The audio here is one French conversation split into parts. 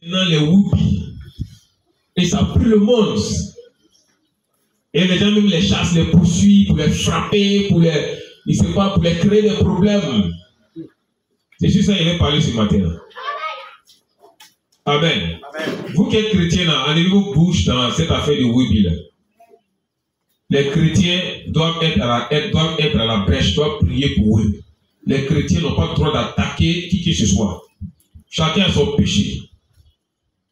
Maintenant, les whoopies. Et ça prie le monde. Et les gens même les chassent, les poursuivent pour les frapper, pour les, je sais pas, pour les créer des problèmes. C'est sur ça qu'il est parlé ce matin. Amen. Amen. Vous qui êtes chrétiens, allez vos bouches dans cette affaire de whoopies. Les chrétiens doivent être à la brèche, doivent prier pour eux. Les chrétiens n'ont pas le droit d'attaquer qui que ce soit. Chacun a son péché.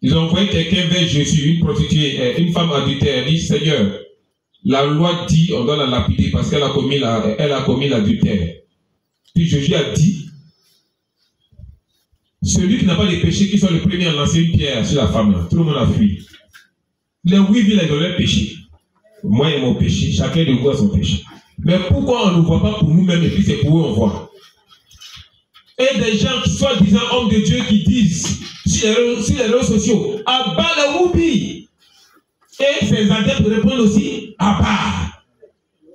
Ils ont envoyé quelqu'un vers Jésus, une prostituée, une femme adultère. Elle dit, Seigneur, la loi dit on doit la lapider parce qu'elle a commis l'adultère. Puis Jésus a dit, celui qui n'a pas de péché, qui soit le premier à lancer une pierre sur la femme, là. Tout le monde a fui. Les 8 villes, ils ont leur péché. Moi et mon péché, chacun de vous a son péché. Mais pourquoi on ne voit pas pour nous-mêmes et puis c'est pour eux on voit? Et des gens qui sont disant hommes de Dieu qui disent sur les réseaux sociaux, abat les whoopies. Et ces adeptes répondent aussi, abat.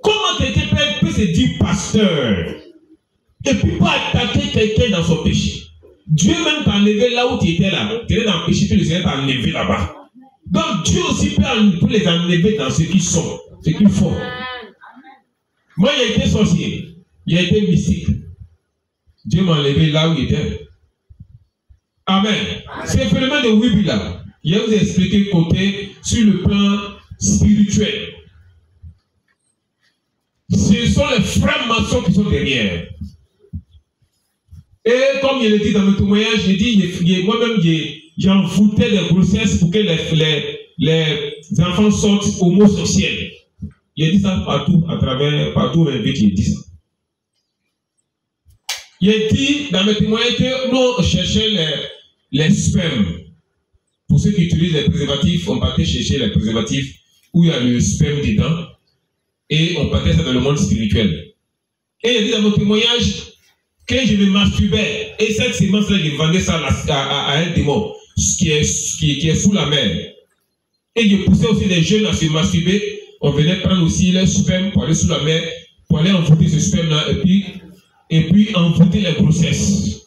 Comment quelqu'un peut se dire pasteur et puis pas attaquer quelqu'un dans son péché? Dieu même t'a enlevé là où tu étais là. Tu étais dans le péché, puis le Seigneur t'a enlevé là-bas. Donc Dieu aussi peut les enlever dans ce qu'ils sont, ce qu'ils font. Moi, il a été sorcier, il a été mystique. Dieu m'a enlevé là où il était. Amen. C'est le phénomène de whoopies là. Je vais vous expliquer côté sur le plan spirituel. Ce sont les frères maçons qui sont derrière. Et comme je l'ai dit dans mon témoignage, j'ai dit, moi-même, j'en foutais des grossesses pour que les enfants sortent homosexuels. Il a dit ça partout, partout où il a dit ça. Il a dit dans mes témoignages que nous, on cherchait les spermes. Pour ceux qui utilisent les préservatifs, on partait chercher les préservatifs où il y a le sperme dedans. Et on partait ça dans le monde spirituel. Et il a dit dans mon témoignage que je me masturbais. Et cette sémence-là, je vendais ça à un démon qui est sous la mer. Et je poussais aussi les jeunes à se masturber. On venait prendre aussi leur sperme pour aller sous la mer, pour aller envoûter ce sperme-là et puis envoûter les grossesses.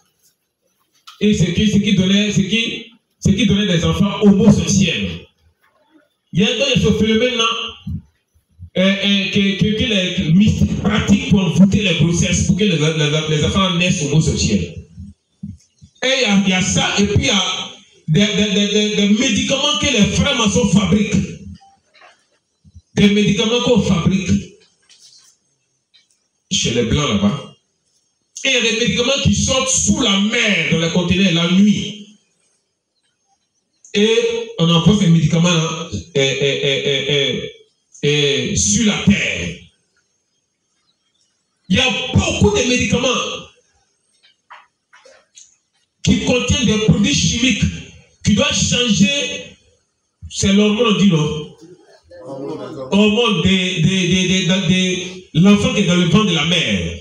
Et ce qui donnait des enfants homosexuels. Il y a ce phénomène-là que les mystiques pratiquent pour envoûter les grossesses, pour que les enfants naissent homosexuels. Et il y a ça, et puis il y a des médicaments que les frères maçons fabriquent. Des médicaments qu'on fabrique chez les blancs là-bas. Et il y a des médicaments qui sortent sous la mer, dans les conteneurs, la nuit. Et on envoie ces médicaments-là sur la terre. Il y a beaucoup de médicaments qui contiennent des produits chimiques qui doivent changer. C'est l'hormone, on dit non? Hormone de l'enfant qui est dans le ventre de la mère.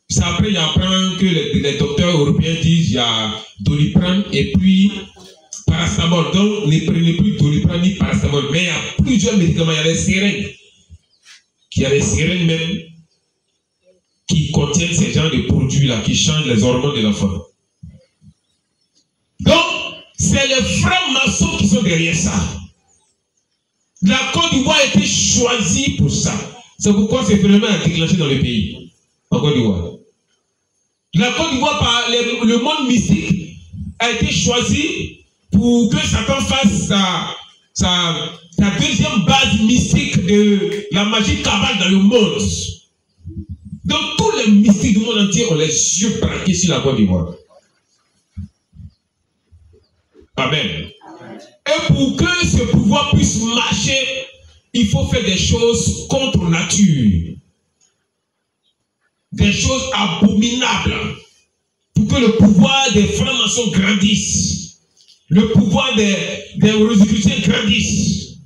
Ça après, il apprend que les docteurs européens disent il y a Doliprane et puis paracétamol. Donc, ne prenez plus Doliprane ni paracétamol. Mais il y a plusieurs médicaments. Il y a des seringues. Il y a des seringues même qui contiennent ces genres de produits-là, qui changent les hormones de l'enfant. Donc, c'est les frères maçons qui sont derrière ça. La Côte d'Ivoire a été choisie pour ça. C'est pourquoi ce phénomène a déclenché dans le pays. En Côte d'Ivoire. La Côte d'Ivoire, par le monde mystique, a été choisi pour que Satan fasse sa deuxième base mystique de la magie cabale dans le monde. Donc tous les mystiques du monde entier ont les yeux braqués sur la Côte d'Ivoire. Amen. Et pour que ce pouvoir puisse marcher, il faut faire des choses contre nature. Des choses abominables. Pour que le pouvoir des francs-maçons grandisse. Le pouvoir des Rosicruciens grandisse.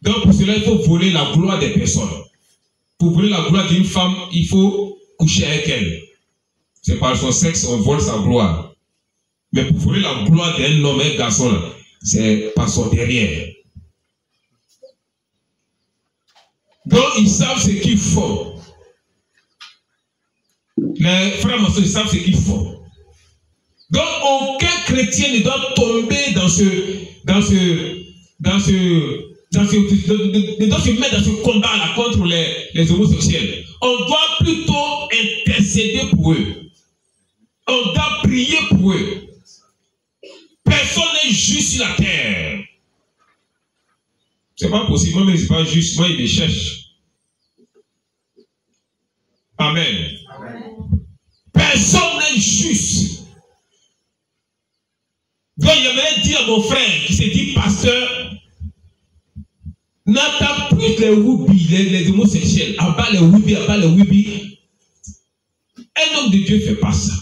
Donc pour cela, il faut voler la gloire des personnes. Pour voler la gloire d'une femme, il faut coucher avec elle. C'est par son sexe on vole sa gloire. Mais pour voler la gloire d'un homme et un garçon, c'est par son derrière. Donc ils savent ce qu'ils font. Les frères maçons, ils savent ce qu'ils font. Donc aucun chrétien ne doit tomber ne doit se mettre dans ce combat-là contre les homosexuels. On doit plutôt intercéder pour eux. On doit prier pour eux. Personne n'est juste sur la terre. C'est pas possible. Moi, mais c'est pas juste. Moi, il me cherche. Amen. Amen. Personne n'est juste. Donc, j'aimerais dire à mon frère qui se dit pasteur, n'attends plus les woubi, les homosexuels. Abat les woubi, abat les woubi. Un homme de Dieu ne fait pas ça.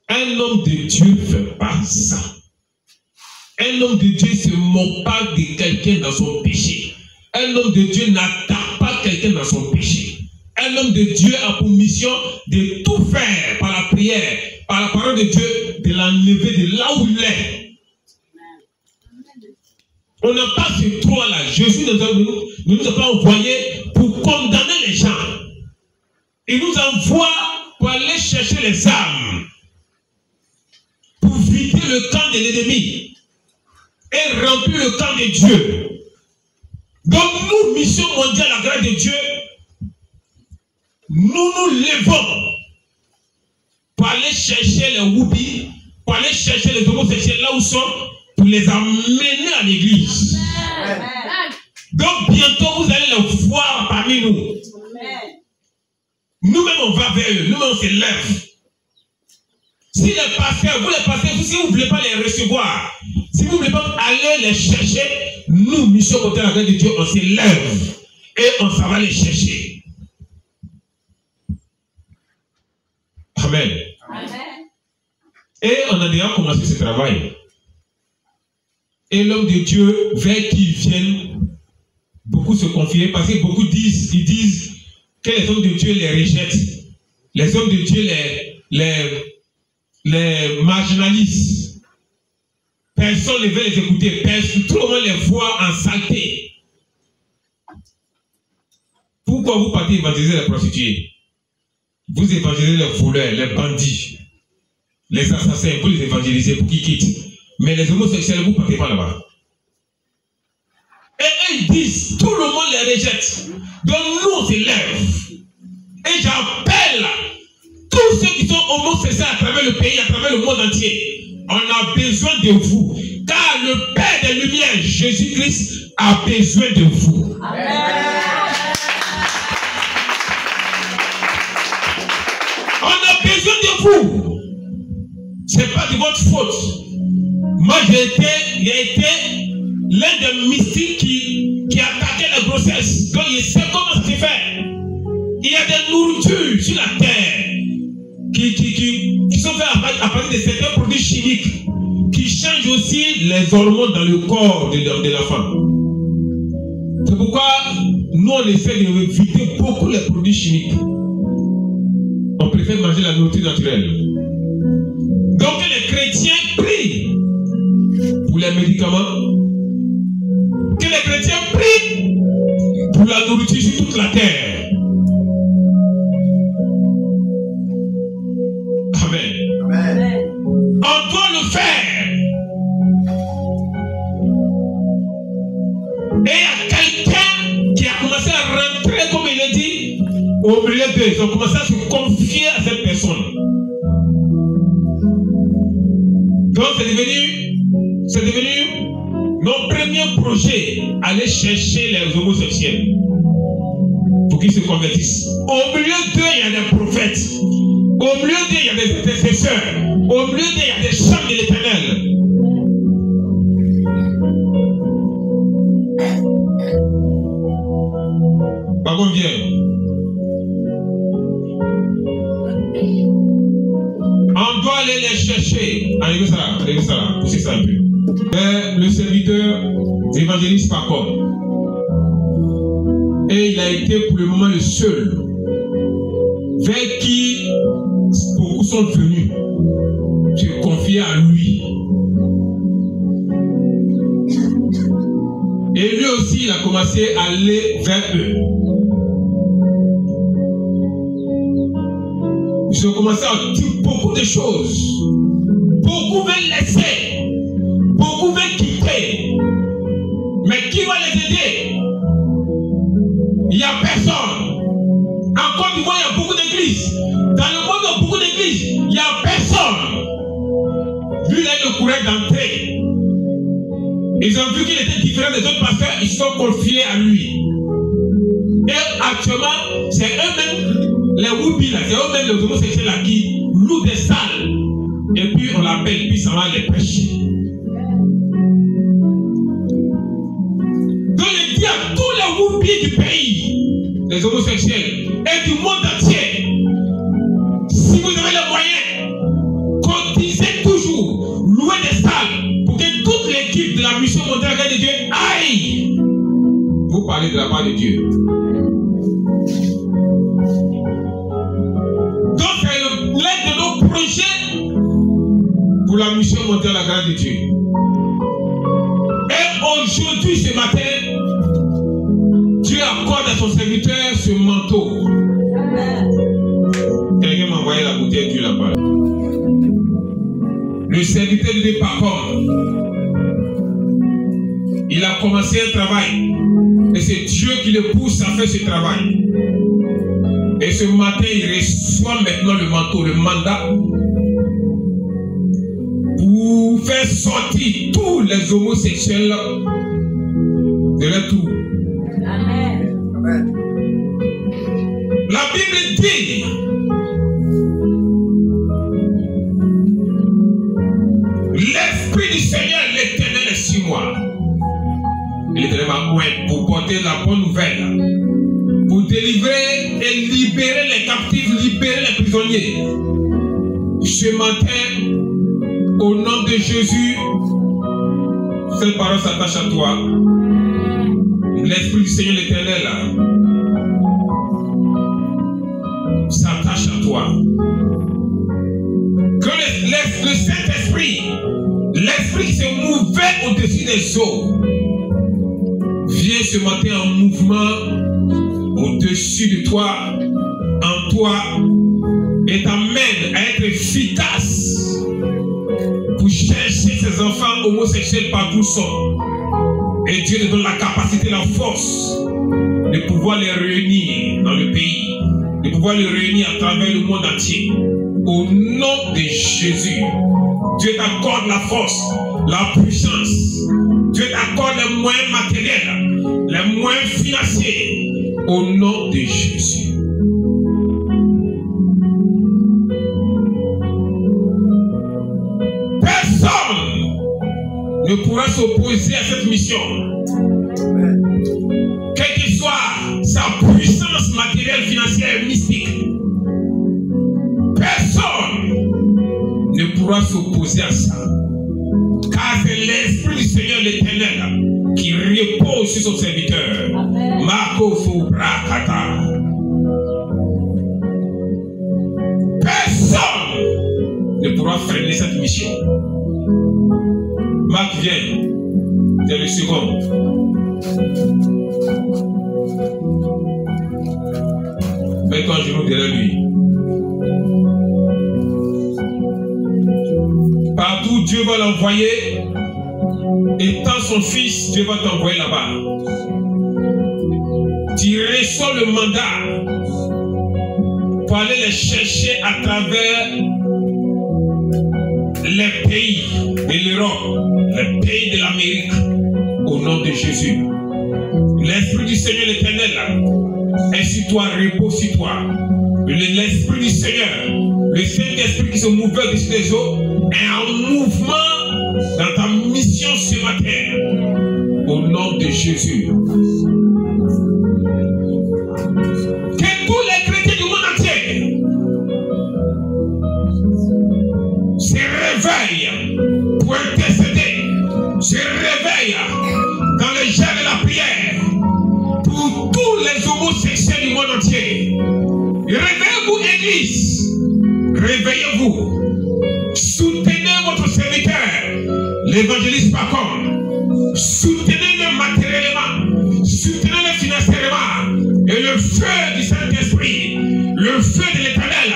Un homme de Dieu ne fait pas ça. Un homme de Dieu ne se moque pas de quelqu'un dans son péché. Un homme de Dieu n'attaque pas quelqu'un dans son péché. Un homme de Dieu a pour mission de tout faire par la prière, par la parole de Dieu, de l'enlever de là où il est. On n'a pas ce droit-là. Jésus ne nous a pas envoyés pour condamner les gens. Il nous envoie pour aller chercher les âmes, pour vider le camp de l'ennemi et remplir le camp de Dieu. Donc nous, mission mondiale, la grâce de Dieu, nous nous levons pour aller chercher les woubi, pour aller chercher les homosexuels là où ils sont, pour les amener à l'église. Donc bientôt vous allez les voir parmi nous. Nous-mêmes on va vers eux, nous-mêmes on se lève. Si les pasteurs, si vous ne voulez pas les recevoir, si vous ne voulez pas aller les chercher, nous, mission mondiale, la grâce de Dieu, on se lève et on s'en va les chercher. Amen. Amen. Et on a déjà commencé ce travail. Et l'homme de Dieu, vers qui viennent beaucoup se confier, parce que beaucoup disent que les hommes de Dieu les rejettent. Les hommes de Dieu les marginalisent. Personne ne veut les écouter. Tout le monde les voit en saleté. Pourquoi vous partez évangéliser les prostituées? Vous évangélisez les voleurs, les bandits, les assassins, vous les évangélisez pour qu'ils quittent. Mais les homosexuels, vous ne partez pas là-bas. Et ils disent, tout le monde les rejette. Donc nous, on se lève. Et j'appelle tous ceux qui sont homosexuels à travers le pays, à travers le monde entier. On a besoin de vous. Car le Père des Lumières, Jésus-Christ, a besoin de vous. Amen. On a besoin de vous. Ce n'est pas de votre faute. Moi, j'ai été l'un des mystiques qui attaquait la grossesse. Donc, il sait comment ça se fait. Il y a des nourritures sur la terre qui sont faites à partir de certains produits chimiques qui changent aussi les hormones dans le corps de la femme. C'est pourquoi nous, on essaie d'éviter beaucoup les produits chimiques. On préfère manger la nourriture naturelle. Donc, les chrétiens prient pour les médicaments, que les chrétiens prient pour la nourriture sur toute la terre. Amen. Amen. On doit le faire. Et il y a quelqu'un qui a commencé à rentrer, comme il a dit, au milieu d'eux. Ils ont commencé à se confier à cette personne. Donc c'est devenu notre premier projet, aller chercher les homosexuels pour qu'ils se convertissent. Au milieu d'eux, il y a des prophètes. Au milieu d'eux, il y a des intercesseurs. Au milieu d'eux, il y a des chants de l'Éternel. Par contre, viens. On doit aller les chercher. Allez ça, poussez ça un peu. Le serviteur évangéliste Paco. Et il a été pour le moment le seul vers qui beaucoup sont venus se confier à lui. Et lui aussi, il a commencé à aller vers eux. Ils ont commencé à dire beaucoup de choses. Beaucoup veulent laisser. Beaucoup veulent quitter. Mais qui va les aider? Il n'y a personne. En Côte d'Ivoire, il y a beaucoup d'églises. Dans le monde, il y a beaucoup d'églises. Il n'y a personne. Lui, il a eu le courage d'entrer. Ils ont vu qu'il était différent des autres pasteurs. Ils se sont confiés à lui. Et actuellement, c'est eux-mêmes, les whoopis là, c'est eux-mêmes les homosexuels là qui louent des salles. Et puis on l'appelle, puis ça va les prêcher. Donc il dit à tous les whoopis du pays, les homosexuels et du monde entier, si vous avez les moyens, cotisez toujours, louez des salles pour que toute l'équipe de la mission mondiale de Dieu aille. Vous parlez de la part de Dieu. Donc c'est l'aide de nos projets pour la mission mondiale à la grâce de Dieu. Et aujourd'hui, ce matin, Dieu accorde à son serviteur ce manteau. Quelqu'un m'a envoyé la bouteille d'huile là-bas. Le serviteur de Pacom, il a commencé un travail. Et c'est Dieu qui le pousse à faire ce travail. Et ce matin, il reçoit maintenant le manteau, le mandat, pour faire sortir tous les homosexuels de leur tour. Amen. Amen. La Bible dit, l'Esprit du Seigneur, l'Éternel est sur moi. L'Éternel m'a oint pour porter la bonne nouvelle, pour délivrer et libérer les captifs, libérer les prisonniers. Ce matin, au nom de Jésus, cette parole s'attache à toi. L'Esprit du Seigneur l'Éternel s'attache à toi. Que le Saint-Esprit, l'Esprit qui se mouvait au-dessus des eaux, viens ce matin en mouvement au-dessus de toi, en toi, et t'amène à être efficace pour chercher ces enfants homosexuels partout où ils sont. Et Dieu te donne la capacité, la force de pouvoir les réunir dans le pays, de pouvoir les réunir à travers le monde entier. Au nom de Jésus, Dieu t'accorde la force, la puissance. Dieu t'accorde les moyens matériels, les moyens financiers. Au nom de Jésus. Personne ne pourra s'opposer à cette mission. Quelle que soit sa puissance matérielle, financière, mystique. Personne ne pourra s'opposer à ça. Car c'est l'Esprit du Seigneur l'Éternel qui repose sur son serviteur. Makofu Brakata. Personne ne pourra freiner cette mission. Marc vient. C'est le second. Mets-toi un genou derrière lui. Partout Dieu va l'envoyer. Étant son fils, Dieu va t'envoyer là-bas. Tu reçois le mandat pour aller les chercher à travers les pays de l'Europe, les pays de l'Amérique, au nom de Jésus. L'Esprit du Seigneur l'Éternel est sur toi, repose sur toi. L'Esprit du Seigneur, le Saint-Esprit qui se mouvait au-dessus des eaux, est en mouvement dans ta mission ce matin, au nom de Jésus. Que tous les chrétiens du monde entier se réveillent pour intercéder, se réveillent dans le jeûne de la prière pour tous les homosexuels du monde entier. Réveillez-vous, Église, réveillez-vous. Soutenez votre serviteur, l'évangéliste Pacom. Soutenez-le matériellement, soutenez-le financièrement. Et le feu du Saint-Esprit, le feu de l'Éternel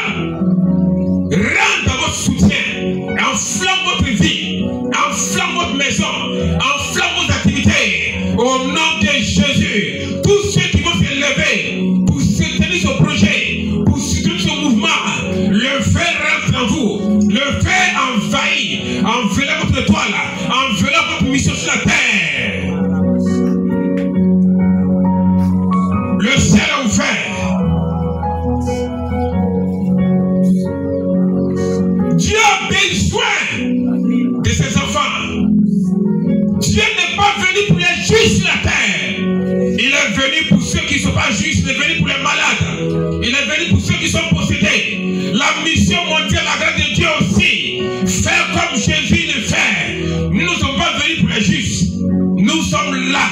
venu pour ceux qui ne sont pas justes, il est venu pour les malades. Il est venu pour ceux qui sont possédés. La mission mondiale, la grâce de Dieu aussi, faire comme Jésus le fait. Nous ne sommes pas venus pour les justes. Nous sommes là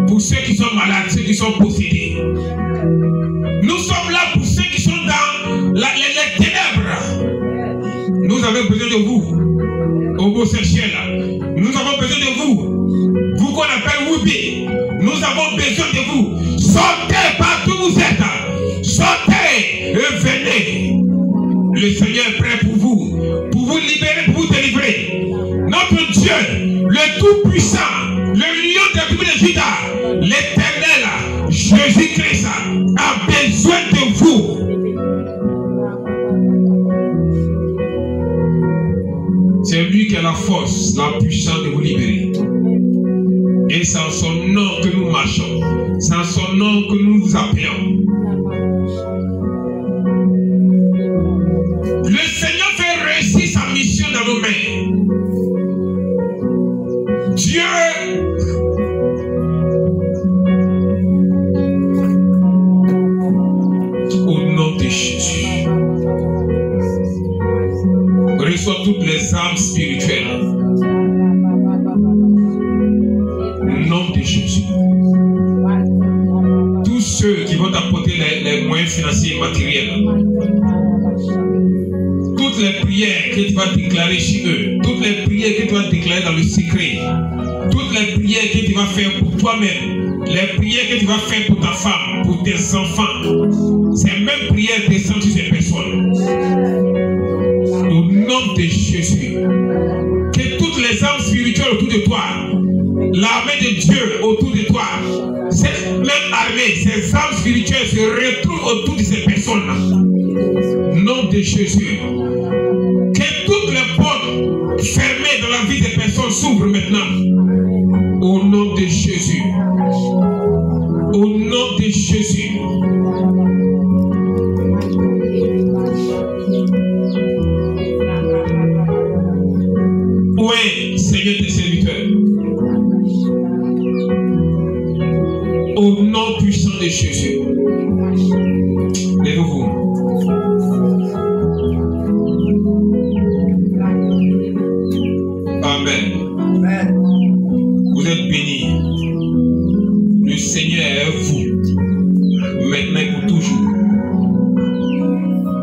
pour ceux qui sont malades, ceux qui sont possédés. Nous sommes là pour ceux qui sont dans les ténèbres. Nous avons besoin de vous, homosexuels. Nous avons besoin de vous, vous qu'on appelle Wubi. Nous avons besoin de vous. Sortez partout où vous êtes. Sortez et venez. Le Seigneur est prêt pour vous libérer, pour vous délivrer. Notre Dieu, le Tout-Puissant, le lion de la tribu de Juda, l'Éternel, Jésus-Christ, a besoin de vous. C'est lui qui a la force, la puissance de vous libérer. Et c'est en son nom que nous marchons. C'est en son nom que nous vous appelons. Le Seigneur fait réussir sa mission dans nos mains. Dieu au nom de Jésus reçoit toutes les âmes spirituelles. Au nom de Jésus. Tous ceux qui vont apporter les moyens financiers et matériels. Toutes les prières que tu vas déclarer chez eux, toutes les prières que tu vas déclarer dans le secret, toutes les prières que tu vas faire pour toi-même, les prières que tu vas faire pour ta femme, pour tes enfants, ces mêmes prières descendent sur ces personnes. Au nom de Jésus, que toutes les âmes spirituelles autour de toi, l'armée de Dieu autour de toi, cette même armée, ces âmes spirituelles se retrouvent autour de ces personnes-là. Au nom de Jésus. Que toutes les portes fermées dans la vie des personnes s'ouvrent maintenant. Au nom de Jésus. Au nom de Jésus. Oui, Seigneur des serviteurs. Au nom puissant de Jésus. Lèvez-vous. Amen. Vous êtes bénis. Le Seigneur est à vous. Maintenant et pour toujours.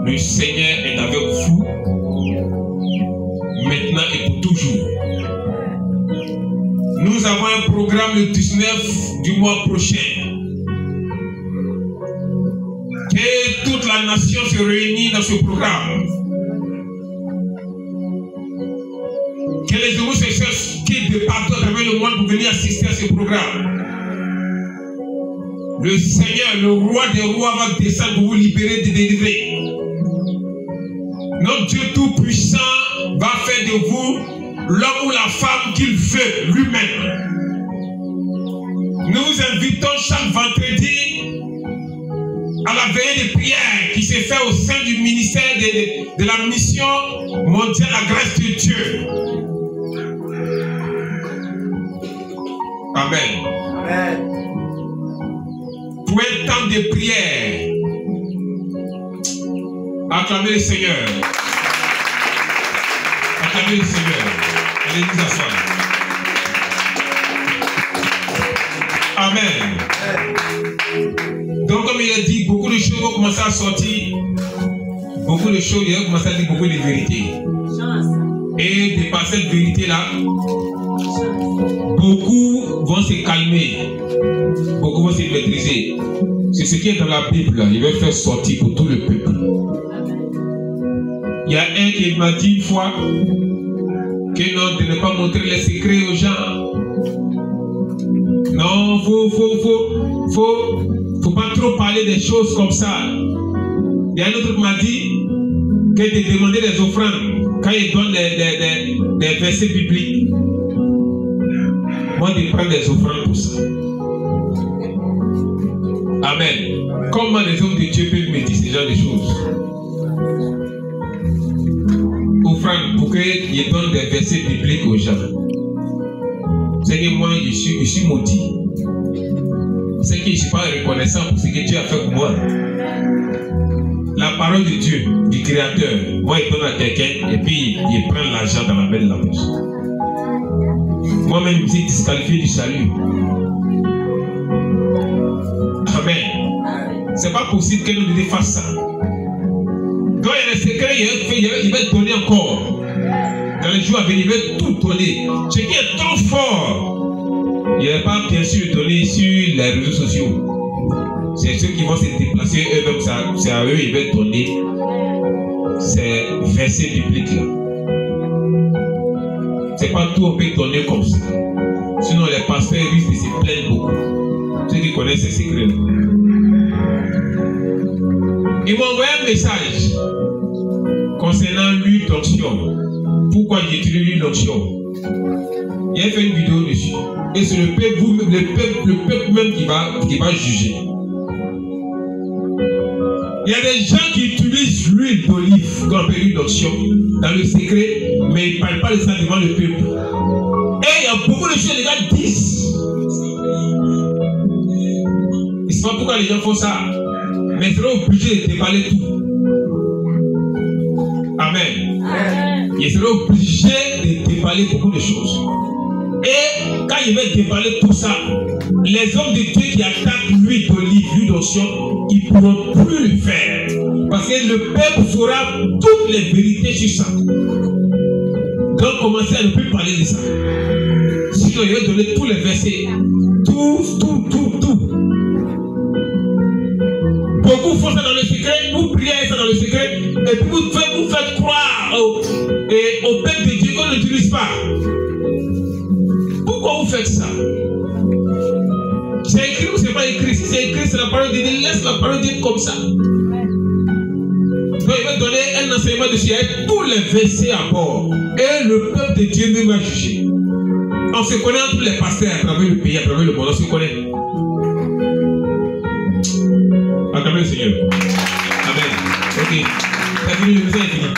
Le Seigneur est avec vous. Maintenant et pour toujours. Nous avons un programme le 19 du mois prochain. Que toute la nation se réunit dans ce programme. Que les homosexuels quittent de partout à travers le monde pour venir assister à ce programme. Le Seigneur, le roi des rois, va descendre pour vous libérer, de délivrer. Notre Dieu tout-puissant va faire de vous l'homme ou la femme qu'il veut lui-même. Nous vous invitons chaque vendredi à la veillée de prière qui se fait au sein du ministère de la mission mondiale la grâce de Dieu. Amen. Amen. Pour un temps de prière, acclamez le Seigneur. Acclamez le Seigneur. Allez nous asseoir. Amen. Donc comme il a dit, beaucoup de choses vont commencer à sortir. Beaucoup de choses, il va commencer à dire beaucoup de vérités. Et de par cette vérité-là, beaucoup vont se calmer. Beaucoup vont se maîtriser. C'est ce qui est dans la Bible. Il va faire sortir pour tout le peuple. Il y a un qui m'a dit une fois que non, de ne pas montrer les secrets aux gens. Non, faut pas trop parler des choses comme ça. Il y a un autre qui m'a dit que de demander des offrandes quand il donne des versets bibliques. Moi, de prendre des offrandes pour ça. Amen. Comment les hommes de Dieu peuvent me dire ce genre de choses? Offrande pour qu'ils donnent des versets bibliques aux gens. C'est que moi, je suis maudit. c'est que je ne suis pas reconnaissant pour ce que Dieu a fait pour moi. La parole de Dieu, du Créateur, moi il donne à quelqu'un et puis il prend l'argent dans la main de la poche. Moi-même, je suis disqualifié du salut. Amen. C'est pas possible que nous fasse ça. Quand il y a des secrets, il va donner encore. Dans les jours à venir, il va tout donner. Ce qui est trop fort, il ne va pas bien sûr donner sur les réseaux sociaux. C'est ceux qui vont se déplacer eux-mêmes, c'est à eux qu'ils veulent donner ces versets bibliques là. C'est pas tout on peut donner comme ça. Sinon les pasteurs risquent de se plaindre beaucoup. Ceux qui connaissent ces secrets là. Ils m'ont envoyé un message concernant l'huile d'onction. Pourquoi j'utilise l'huile d'onction? Il a fait une vidéo dessus. Et c'est le peuple même qui va juger. Il y a des gens qui utilisent l'huile d'olive, qu'on appelle l'huile d'onction, dans le secret, mais ils ne parlent pas de ça devant le peuple. Et il y a beaucoup de choses que les gars disent. Ils ne savent pas pourquoi les gens font ça. Mais ils seront obligés de déballer tout. Amen. Ils seront obligés de déballer beaucoup de choses. Et quand ils veulent déballer tout ça, les hommes de Dieu qui attaquent l'huile d'olive, l'huile d'onction, ils ne pourront plus le faire. Parce que le peuple saura toutes les vérités sur ça. Donc commencez à ne plus parler de ça. Sinon, il va donner tous les versets. Tout. Beaucoup font ça dans le secret, vous priez ça dans le secret, et puis vous faites croire au peuple de Dieu qu'on n'utilise pas. Pourquoi vous faites ça? C'est écrit ou c'est pas écrit? Si c'est écrit, c'est la parole de Dieu. Laisse la parole de Dieu comme ça. Donc il va donner un enseignement dessus avec tous les versets à bord. Et le peuple de Dieu même va juger. On se connaît entre les pasteurs à travers le pays, à travers le monde. On se connaît. Acclamez le Seigneur. Amen. Ok. Ça finit, le message est fini.